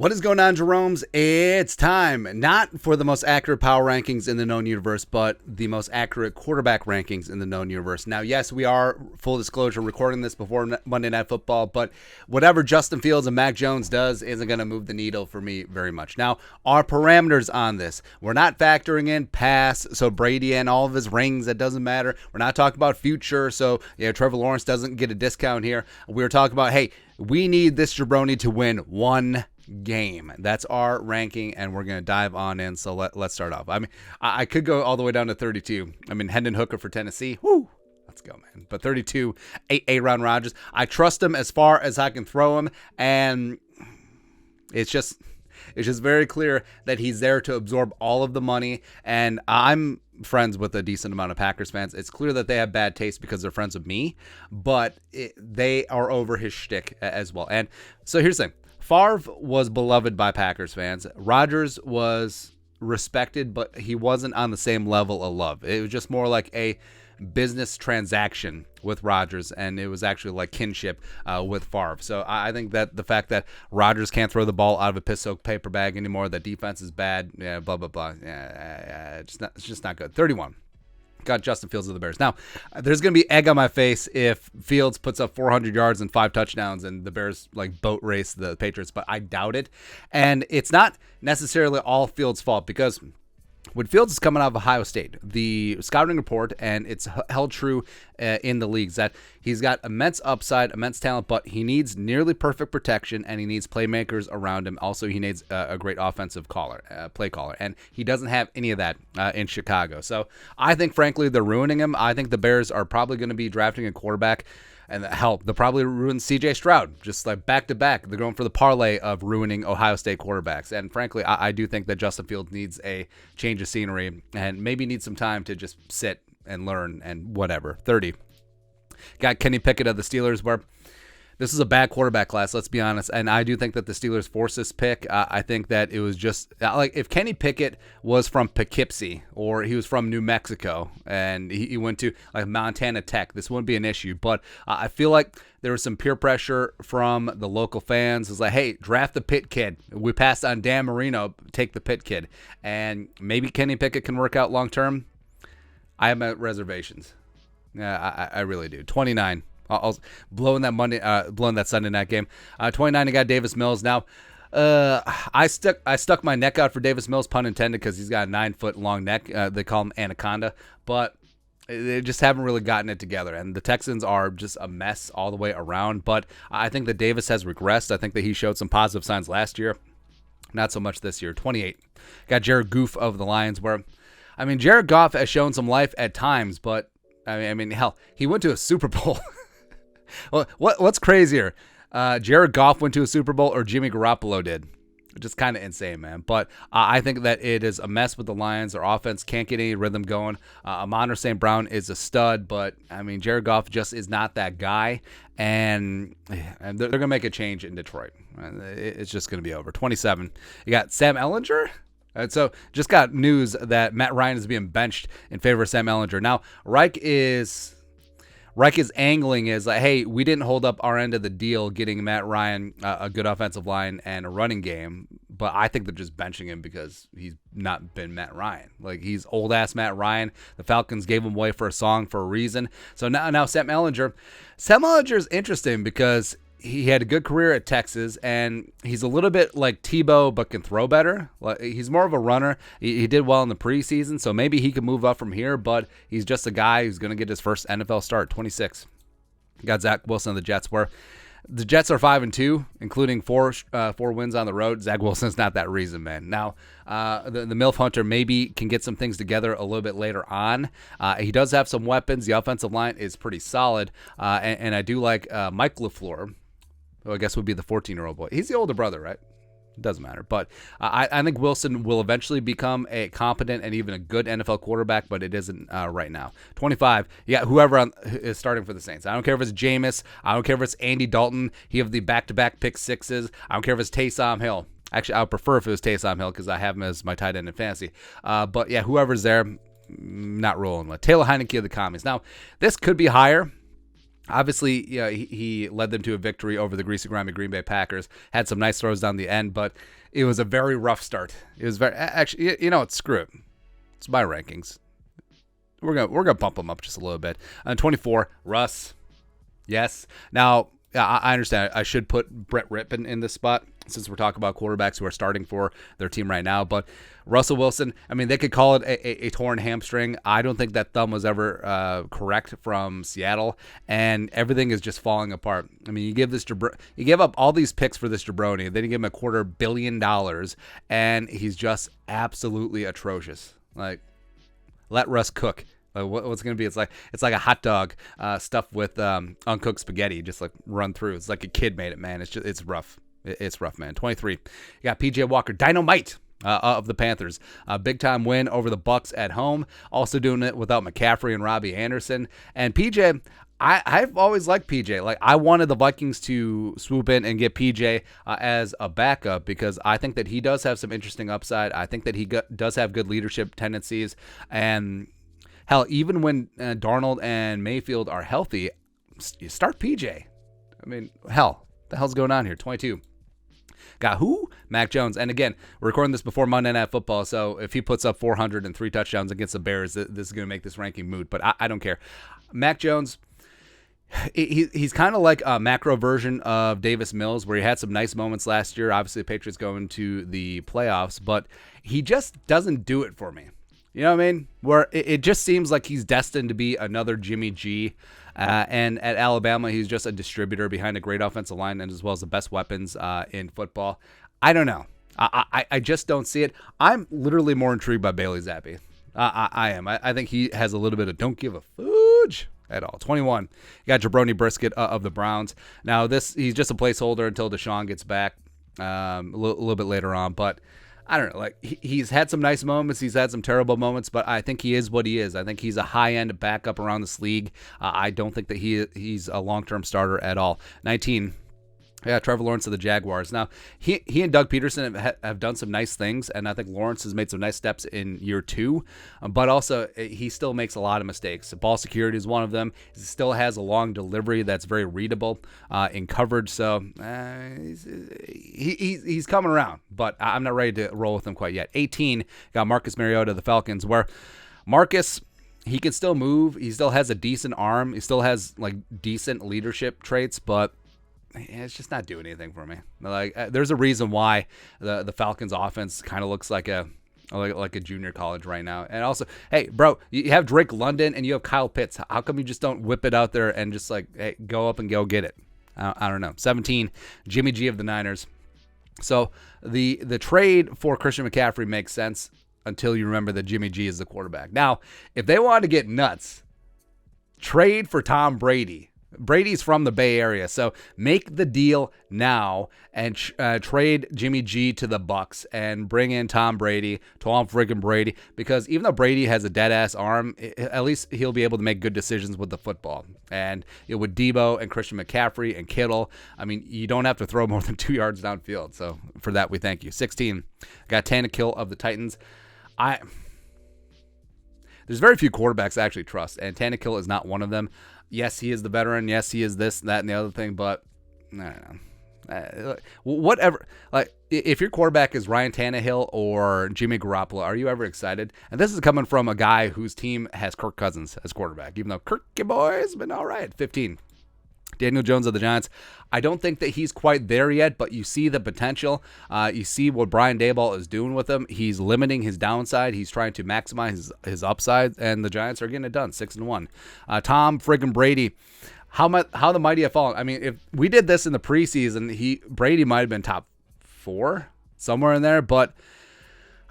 What is going on, Jeromes? It's time, not for the most accurate power rankings in the known universe, but the most accurate quarterback rankings in the known universe. Now, yes, we are, full disclosure, recording this before Monday Night Football, but whatever Justin Fields and Mac Jones does isn't going to move the needle for me very much. Now, our parameters on this, we're not factoring in past, so Brady and all of his rings, that doesn't matter. We're not talking about future, so Trevor Lawrence doesn't get a discount here. We're talking about, hey, we need this jabroni to win one game. That's our ranking, and we're going to dive on in. So let's start off. I mean, I could go all the way down to 32. I mean, Hendon Hooker for Tennessee. Woo! Let's go, man. But 32, Aaron Rodgers. I trust him as far as I can throw him, and it's just very clear that he's there to absorb all of the money, and I'm friends with a decent amount of Packers fans. It's clear that they have bad taste because they're friends with me, but they are over his shtick as well. And so here's the thing. Favre was beloved by Packers fans. Rodgers was respected, but he wasn't on the same level of love. It was just more like a business transaction with Rodgers, and it was actually like kinship with Favre. So I think that the fact that Rodgers can't throw the ball out of a piss-soaked paper bag anymore, that defense is bad, blah, blah, blah. It's just not good. 31. Got Justin Fields of the Bears. Now, there's going to be egg on my face if Fields puts up 400 yards and 5 touchdowns and the Bears like boat race the Patriots, but I doubt it. And it's not necessarily all Fields' fault, because when Fields is coming out of Ohio State, the scouting report, and it's held true in the leagues, that he's got immense upside, immense talent, but he needs nearly perfect protection, and he needs playmakers around him. Also, he needs a great offensive play caller, and he doesn't have any of that in Chicago. So I think, frankly, they're ruining him. I think the Bears are probably going to be drafting a quarterback, and they'll probably ruin C.J. Stroud, just like back-to-back. They're going for the parlay of ruining Ohio State quarterbacks. And frankly, I do think that Justin Fields needs a change of scenery and maybe needs some time to just sit and learn and whatever. 30. Got Kenny Pickett of the Steelers, where this is a bad quarterback class, let's be honest. And I do think that the Steelers forced this pick. I think that it was just like if Kenny Pickett was from Poughkeepsie or he was from New Mexico and he went to like Montana Tech, this wouldn't be an issue. But I feel like there was some peer pressure from the local fans. It's like, hey, draft the Pitt kid. We passed on Dan Marino, take the Pitt kid. And maybe Kenny Pickett can work out long term. I have my reservations. Yeah, I really do. 29. I'll blowing that Sunday night game. 29. I got Davis Mills. Now, I stuck my neck out for Davis Mills, pun intended, because he's got a 9-foot long neck. They call him Anaconda, but they just haven't really gotten it together. And the Texans are just a mess all the way around. But I think that Davis has regressed. I think that he showed some positive signs last year, not so much this year. 28. Got Jared Goff of the Lions, where, I mean, Jared Goff has shown some life at times, but I mean, hell, he went to a Super Bowl. Well, what's crazier? Jared Goff went to a Super Bowl or Jimmy Garoppolo did? Just kind of insane, man. But I think that it is a mess with the Lions. Their offense can't get any rhythm going. Amon St. Brown is a stud, but, I mean, Jared Goff just is not that guy. And they're going to make a change in Detroit. It's just going to be over. 27. You got Sam Ehlinger. So just got news that Matt Ryan is being benched in favor of Sam Ehlinger. Now, Reich is angling is like, hey, we didn't hold up our end of the deal getting Matt Ryan a good offensive line and a running game, but I think they're just benching him because he's not been Matt Ryan. Like, he's old-ass Matt Ryan. The Falcons gave him away for a song for a reason. So now Sam Ehlinger. Sam Ehlinger is interesting because he had a good career at Texas, and he's a little bit like Tebow, but can throw better. He's more of a runner. He did well in the preseason, so maybe he can move up from here, but he's just a guy who's going to get his first NFL start. 26. Got Zach Wilson of the Jets, where the Jets are 5-2, including four wins on the road. Zach Wilson's not that reason, man. Now, the MILF Hunter maybe can get some things together a little bit later on. He does have some weapons. The offensive line is pretty solid, and I do like Mike LaFleur, who I guess would be the 14-year-old boy. He's the older brother, right? It doesn't matter. But I think Wilson will eventually become a competent and even a good NFL quarterback, but it isn't right now. 25, yeah, whoever is starting for the Saints. I don't care if it's Jameis. I don't care if it's Andy Dalton. He have the back-to-back pick sixes. I don't care if it's Taysom Hill. Actually, I would prefer if it was Taysom Hill because I have him as my tight end in fantasy. But, yeah, whoever's there, not rolling with. Taylor Heineke of the Commies. Now, this could be higher. Obviously, he led them to a victory over the greasy, grimy Green Bay Packers. Had some nice throws down the end, but it was a very rough start. It was very actually, you know what? Screw it. It's my rankings. We're gonna bump them up just a little bit. 24, Russ. Yes. Now I understand. I should put Brett Rippon in this spot since we're talking about quarterbacks who are starting for their team right now. But Russell Wilson, I mean, they could call it a torn hamstring. I don't think that thumb was ever correct from Seattle, and everything is just falling apart. I mean, you give up all these picks for this jabroni, then you give him $250 million, and he's just absolutely atrocious. Like, let Russ cook. Like, what's going to be? It's like a hot dog stuffed with uncooked spaghetti, just like run through. It's like a kid made it, man. It's rough. It's rough, man. 23. You got PJ Walker, Dynamite of the Panthers. Big time win over the Bucs at home. Also doing it without McCaffrey and Robbie Anderson. And PJ, I've always liked PJ. Like, I wanted the Vikings to swoop in and get PJ as a backup because I think that he does have some interesting upside. I think that he does have good leadership tendencies. And hell, even when Darnold and Mayfield are healthy, you start PJ. I mean, hell, what the hell's going on here? 22. Got who? Mac Jones. And again, we're recording this before Monday Night Football, so if he puts up 403 touchdowns against the Bears, this is going to make this ranking moot, but I don't care. Mac Jones, he's kind of like a macro version of Davis Mills, where he had some nice moments last year. Obviously, the Patriots going to the playoffs, but he just doesn't do it for me. You know what I mean? Where it just seems like he's destined to be another Jimmy G. And at Alabama, he's just a distributor behind a great offensive line and as well as the best weapons in football. I don't know. I just don't see it. I'm literally more intrigued by Bailey Zappi. I am. I think he has a little bit of don't give a fudge at all. 21. You got Jabroni Brisket of the Browns. Now, he's just a placeholder until Deshaun gets back a little bit later on, but I don't know. Like, he's had some nice moments. He's had some terrible moments, but I think he is what he is. I think he's a high-end backup around this league. I don't think that he's a long-term starter at all. 19. Yeah, Trevor Lawrence of the Jaguars. Now, he and Doug Peterson have done some nice things, and I think Lawrence has made some nice steps in year 2, but also he still makes a lot of mistakes. Ball security is one of them. He still has a long delivery that's very readable in coverage, so he's coming around, but I'm not ready to roll with him quite yet. 18, got Marcus Mariota of the Falcons, where Marcus, he can still move. He still has a decent arm. He still has like decent leadership traits, but it's just not doing anything for me. Like, there's a reason why the Falcons offense kind of looks like a junior college right now. And also, hey, bro, you have Drake London and you have Kyle Pitts. How come you just don't whip it out there and just like, hey, go up and go get it? I don't know. 17, Jimmy G of the Niners. So the trade for Christian McCaffrey makes sense until you remember that Jimmy G is the quarterback. Now, if they wanted to get nuts, trade for Tom Brady. Brady's from the Bay Area, so make the deal now and trade Jimmy G to the Bucs and bring in Tom Brady, friggin' Brady, because even though Brady has a dead-ass arm, at least he'll be able to make good decisions with the football. And with Debo and Christian McCaffrey and Kittle, I mean, you don't have to throw more than 2 yards downfield, so for that, we thank you. 16, got Tannehill of the Titans. There's very few quarterbacks I actually trust, and Tannehill is not one of them. Yes, he is the veteran. Yes, he is this, that, and the other thing. But I don't know. Whatever. Like, if your quarterback is Ryan Tannehill or Jimmy Garoppolo, are you ever excited? And this is coming from a guy whose team has Kirk Cousins as quarterback, even though Kirky boy has been all right. 15. Daniel Jones of the Giants. I don't think that he's quite there yet, but you see the potential. You see what Brian Daboll is doing with him. He's limiting his downside. He's trying to maximize his upside, and the Giants are getting it done, 6-1. Tom friggin' Brady. How the mighty have fallen. I mean, if we did this in the preseason, Brady might have been top 4, somewhere in there. But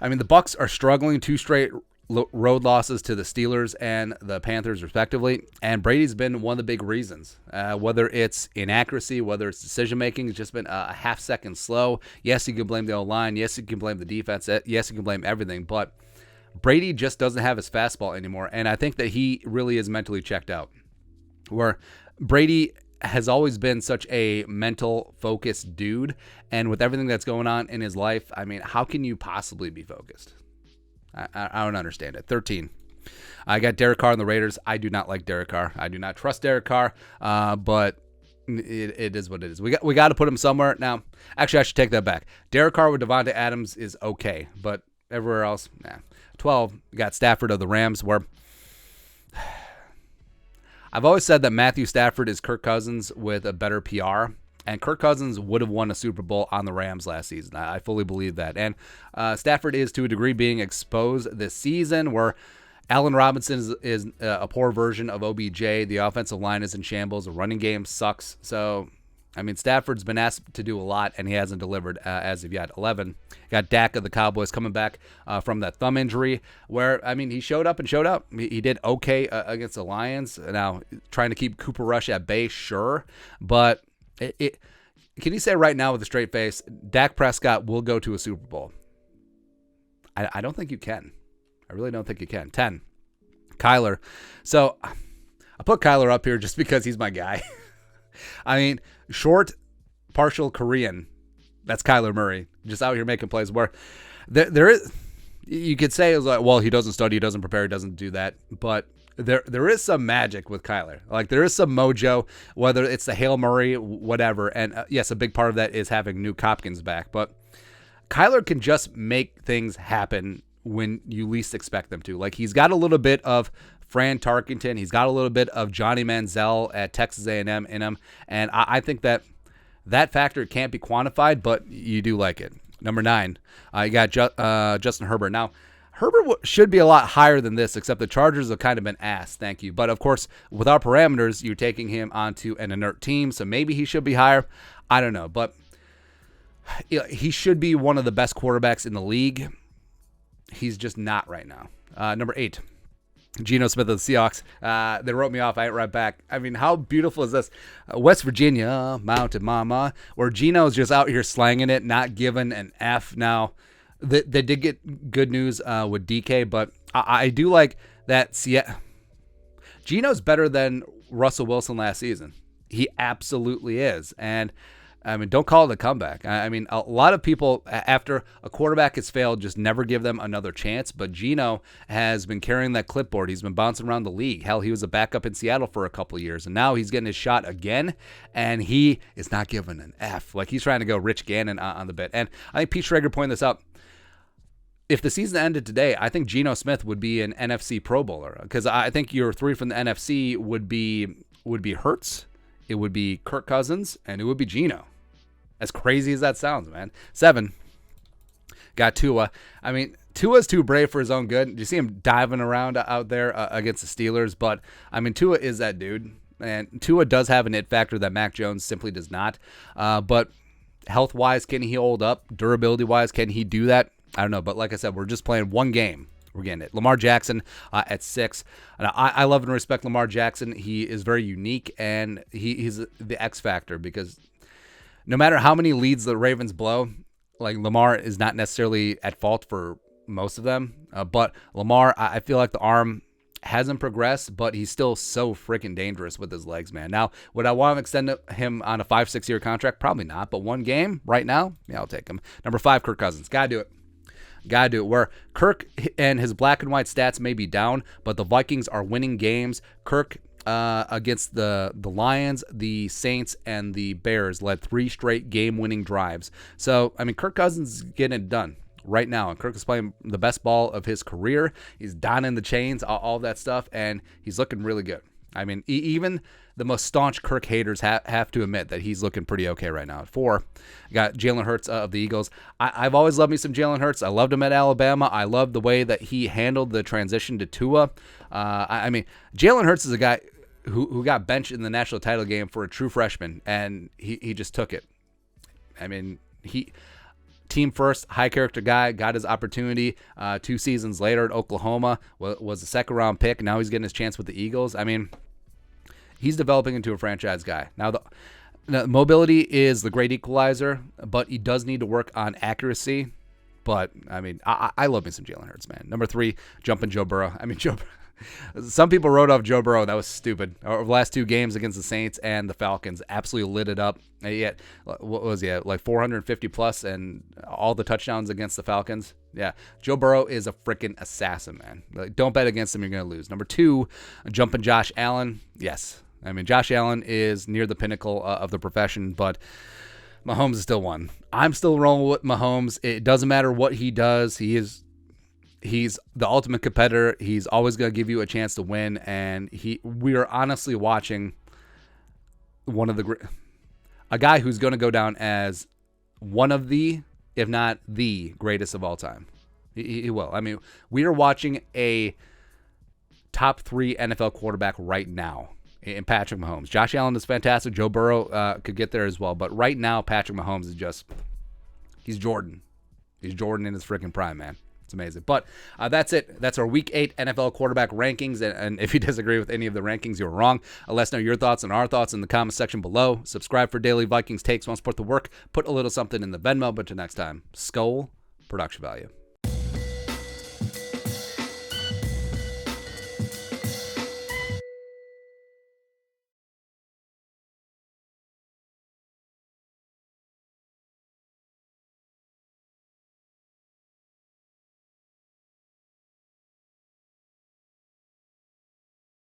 I mean, the Bucs are struggling. 2 straight road losses to the Steelers and the Panthers, respectively. And Brady's been one of the big reasons. Whether it's inaccuracy, whether it's decision-making, it's just been a half second slow. Yes, you can blame the O-line. Yes, you can blame the defense. Yes, you can blame everything. But Brady just doesn't have his fastball anymore. And I think that he really is mentally checked out. Where Brady has always been such a mental focused dude. And with everything that's going on in his life, I mean, how can you possibly be focused? I don't understand it. 13. I got Derek Carr and the Raiders. I do not like Derek Carr. I do not trust Derek Carr. But It is what it is. We got to put him somewhere. Now, actually, I should take that back. Derek Carr with Devontae Adams is okay, but everywhere else, nah. 12, you got Stafford of the Rams, where I've always said that Matthew Stafford is Kirk Cousins with a better PR, and Kirk Cousins would have won a Super Bowl on the Rams last season. I fully believe that. And Stafford is, to a degree, being exposed this season, where Allen Robinson is a poor version of OBJ. The offensive line is in shambles. The running game sucks. So, I mean, Stafford's been asked to do a lot, and he hasn't delivered as of yet. 11, got Dak of the Cowboys coming back from that thumb injury, where, I mean, he showed up and showed up. He did okay against the Lions. Now, trying to keep Cooper Rush at bay, sure. But can you say right now with a straight face, Dak Prescott will go to a Super Bowl? I don't think you can. I really don't think you can. 10, Kyler. So I put Kyler up here just because he's my guy. I mean, short, partial Korean. That's Kyler Murray. Just out here making plays where there is, you could say it was like, well, he doesn't study, he doesn't prepare, he doesn't do that. But there is some magic with Kyler. Like, there is some mojo, whether it's the Hail Murray, whatever. And yes, a big part of that is having Nuke Hopkins back. But Kyler can just make things happen when you least expect them to. Like, he's got a little bit of Fran Tarkenton. He's got a little bit of Johnny Manziel at Texas A&M in him. And I think that factor can't be quantified, but you do like it. Number 9, you got Justin Herbert. Now, Herbert should be a lot higher than this, except the Chargers have kind of been ass. Thank you. But, of course, with our parameters, you're taking him onto an inert team, so maybe he should be higher. I don't know. But he should be one of the best quarterbacks in the league. He's just not right now. Number 8, Geno Smith of the Seahawks. They wrote me off. I ain't right back. I mean, how beautiful is this? West Virginia, Mountain Mama, where Geno's just out here slanging it, not giving an F. Now, they did get good news with DK, but I do like that. Geno's better than Russell Wilson last season. He absolutely is. And I mean, don't call it a comeback. I mean, a lot of people, after a quarterback has failed, just never give them another chance. But Geno has been carrying that clipboard. He's been bouncing around the league. Hell, he was a backup in Seattle for a couple of years, and now he's getting his shot again, and he is not giving an F. Like, he's trying to go Rich Gannon on the bit. And I think Pete Schrager pointed this out. If the season ended today, I think Geno Smith would be an NFC Pro Bowler, because I think your 3 from the NFC would be Hurts, it would be Kirk Cousins, and it would be Geno. As crazy as that sounds, man. 7, got Tua. I mean, Tua's too brave for his own good. Do you see him diving around out there against the Steelers? But, I mean, Tua is that dude. And Tua does have an it factor that Mac Jones simply does not. But health-wise, can he hold up? Durability-wise, can he do that? I don't know. But like I said, we're just playing one game. We're getting it. Lamar Jackson at 6. And I love and respect Lamar Jackson. He is very unique, and he's the X factor, because no matter how many leads the Ravens blow, like, Lamar is not necessarily at fault for most of them. But Lamar, I feel like the arm hasn't progressed, but he's still so freaking dangerous with his legs, man. Now, would I want to extend him on a 5-6 year contract? Probably not. But one game right now, yeah, I'll take him. Number 5, Kirk Cousins. Gotta do it. Where Kirk and his black and white stats may be down, but the Vikings are winning games. Kirk against the Lions, the Saints, and the Bears led 3 straight game-winning drives. So, I mean, Kirk Cousins is getting it done right now, and Kirk is playing the best ball of his career. He's donning the chains, all that stuff, and he's looking really good. I mean, even the most staunch Kirk haters have to admit that he's looking pretty okay right now. At 4, got Jalen Hurts of the Eagles. I've always loved me some Jalen Hurts. I loved him at Alabama. I loved the way that he handled the transition to Tua. I mean, Jalen Hurts is a guy who got benched in the national title game for a true freshman, and he just took it. I mean, he team first, high character guy, got his opportunity 2 seasons later at Oklahoma, was a second round pick. Now he's getting his chance with the Eagles. I mean, he's developing into a franchise guy. Now, the mobility is the great equalizer, but he does need to work on accuracy. But, I mean, I love me some Jalen Hurts, man. Number 3, jumping Joe Burrow. I mean, some people wrote off Joe Burrow. That was stupid. Over the last 2 games against the Saints and the Falcons, absolutely lit it up. And yet, what was he at? Like 450 plus and all the touchdowns against the Falcons. Yeah, Joe Burrow is a freaking assassin, man. Like, don't bet against him. You're going to lose. Number 2, jumping Josh Allen. Yes. I mean, Josh Allen is near the pinnacle of the profession, but Mahomes is still one. I'm still rolling with Mahomes. It doesn't matter what he does. He's the ultimate competitor. He's always going to give you a chance to win, and we are honestly watching a guy who's going to go down as one of the, if not the greatest of all time. He will. I mean, we are watching a top 3 NFL quarterback right now in Patrick Mahomes. Josh Allen is fantastic. Joe Burrow could get there as well. But right now, Patrick Mahomes is he's Jordan. He's Jordan in his freaking prime, man. It's amazing. But that's it. That's our Week 8 NFL quarterback rankings. And if you disagree with any of the rankings, you're wrong. Let us know your thoughts and our thoughts in the comment section below. Subscribe for daily Vikings takes. Want to support the work? Put a little something in the Venmo. But until next time, Skol, production value.